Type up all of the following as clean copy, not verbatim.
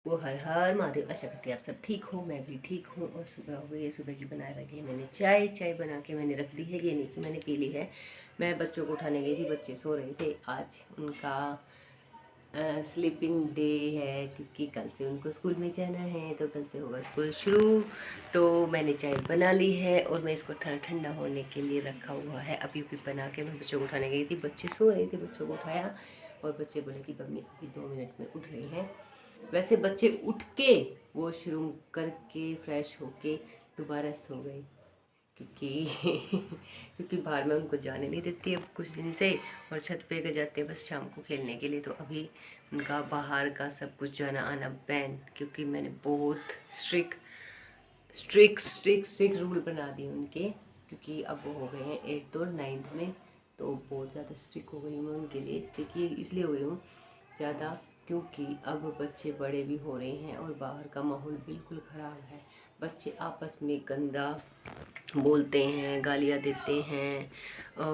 वो हर हर महादेव। आशा करती है आप सब ठीक हो, मैं भी ठीक हूँ। और सुबह हो गई है, सुबह की बना रखी है मैंने चाय बना के मैंने रख दी है। ये नहीं कि मैंने पी ली है। मैं बच्चों को उठाने गई थी, बच्चे सो रहे थे। आज उनका स्लीपिंग डे है क्योंकि कल से उनको स्कूल में जाना है, तो कल से होगा स्कूल शुरू। तो मैंने चाय बना ली है और मैं इसको थोड़ा ठंडा होने के लिए रखा हुआ है। अभी अभी बना के मैं बच्चों को उठाने गई थी, बच्चे सो रहे थे, बच्चों को उठाया और बच्चे बोले कि मम्मी अभी 2 मिनट में उठ रहे हैं। वैसे बच्चे उठ के वॉशरूम करके फ्रेश होके दोबारा सो गए क्योंकि क्योंकि बाहर में उनको जाने नहीं देती अब कुछ दिन से, और छत पे गए जाते हैं बस शाम को खेलने के लिए। तो अभी उनका बाहर का सब कुछ जाना आना बैन, क्योंकि मैंने बहुत स्ट्रिक्ट रूल बना दिए उनके, क्योंकि अब वो हो गए हैं 8th और 9th में। तो बहुत ज़्यादा स्ट्रिक्ट हो गई हूँ मैं उनके लिए। स्ट्रिक्ट ये इसलिए हो गई हूँ ज़्यादा क्योंकि अब बच्चे बड़े भी हो रहे हैं और बाहर का माहौल बिल्कुल ख़राब है। बच्चे आपस में गंदा बोलते हैं, गालियाँ देते हैं,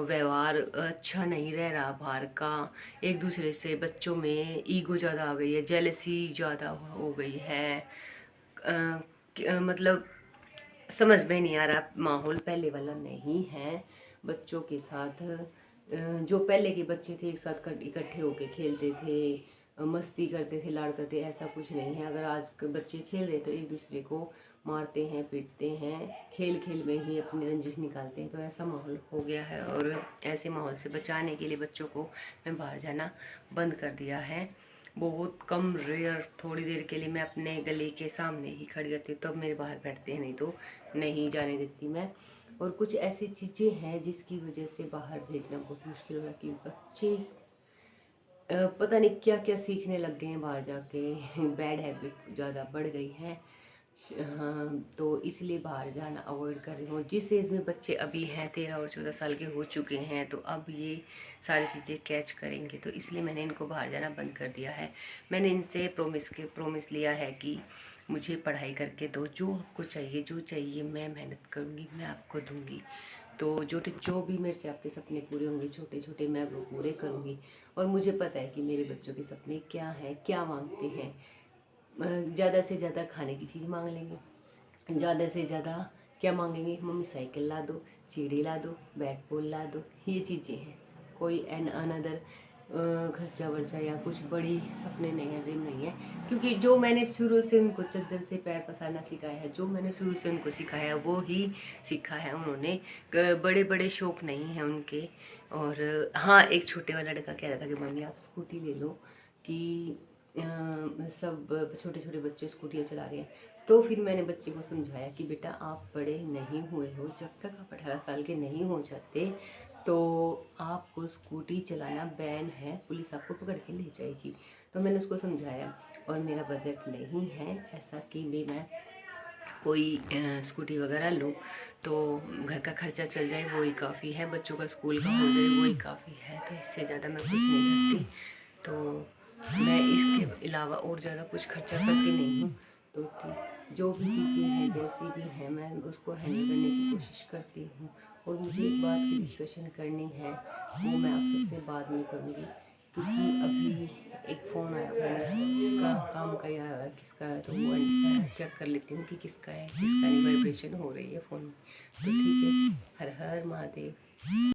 व्यवहार अच्छा नहीं रह रहा बाहर का। एक दूसरे से बच्चों में ईगो ज़्यादा आ गई है, जेलसी ज़्यादा हो गई है। मतलब समझ में नहीं आ रहा, माहौल पहले वाला नहीं है। बच्चों के साथ जो पहले के बच्चे थे एक साथ इकट्ठे होके खेलते थे, मस्ती करते थे, लाड़ करते, ऐसा कुछ नहीं है। अगर आज के बच्चे खेल रहे तो एक दूसरे को मारते हैं, पीटते हैं, खेल खेल में ही अपनी रंजिश निकालते हैं। तो ऐसा माहौल हो गया है और ऐसे माहौल से बचाने के लिए बच्चों को मैं बाहर जाना बंद कर दिया है। बहुत कम रेयर थोड़ी देर के लिए मैं अपने गली के सामने ही खड़ी रहती हूँ, तब मेरे बाहर बैठते हैं, नहीं तो नहीं जाने देती मैं। और कुछ ऐसी चीज़ें हैं जिसकी वजह से बाहर भेजना बहुत मुश्किल हो रहा है कि बच्चे पता नहीं क्या क्या सीखने लग गए हैं बाहर जाके। बैड हैबिट ज़्यादा बढ़ गई है। हाँ, तो इसलिए बाहर जाना अवॉइड कर रही हूँ। जिस एज में बच्चे अभी हैं 13 और 14 साल के हो चुके हैं, तो अब ये सारी चीज़ें कैच करेंगे, तो इसलिए मैंने इनको बाहर जाना बंद कर दिया है। मैंने इनसे प्रॉमिस लिया है कि मुझे पढ़ाई करके दो, जो आपको चाहिए, जो चाहिए मैं मेहनत करूँगी, मैं आपको दूँगी। तो जो भी मेरे से आपके सपने पूरे होंगे छोटे छोटे, मैं वो पूरे करूँगी। और मुझे पता है कि मेरे बच्चों के सपने क्या हैं, क्या मांगते हैं। ज़्यादा से ज़्यादा खाने की चीज़ मांग लेंगे, ज़्यादा से ज़्यादा क्या मांगेंगे, मम्मी साइकिल ला दो, सीढ़ी ला दो, बैट बॉल ला दो। ये चीज़ें हैं, कोई अनदर खर्चा वर्चा या कुछ बड़ी सपने नहीं है, ड्रीम नहीं है। क्योंकि जो मैंने शुरू से उनको चद्दर से पैर पसारना सिखाया है, जो मैंने शुरू से उनको सिखाया वो ही सीखा है उन्होंने। बड़े बड़े शौक़ नहीं हैं उनके। और हाँ, एक छोटे वाला लड़का कह रहा था कि मम्मी आप स्कूटी ले लो, कि सब छोटे छोटे बच्चे स्कूटियाँ चला रहे हैं। तो फिर मैंने बच्चे को समझाया कि बेटा आप बड़े नहीं हुए हो, जब तक आप 18 साल के नहीं हो जाते तो आपको स्कूटी चलाना बैन है, पुलिस आपको पकड़ के ले जाएगी। तो मैंने उसको समझाया। और मेरा बजट नहीं है ऐसा कि मैं कोई स्कूटी वगैरह लूँ, तो घर का खर्चा चल जाए वो ही काफ़ी है, बच्चों का स्कूल का हो जाए वो ही काफ़ी है। तो इससे ज़्यादा मैं कुछ नहीं करती। तो मैं इसके अलावा और ज़्यादा कुछ खर्चा करती नहीं हूँ। तो ठीक, जो भी चीज़ें हैं जैसी भी हैं मैं उसको हैंडल करने की कोशिश करती हूँ। और मुझे एक बात की डिस्कशन करनी है, वो मैं आप सबसे बाद में करूँगी, क्योंकि अभी एक फ़ोन आया हुआ है, काम का ही आया हुआ है, किसका है, तो वो चेक कर लेती हूँ कि किसका है किसका नहीं। वाइब्रेशन हो रही है फ़ोन में। तो ठीक है, हर हर महादेव।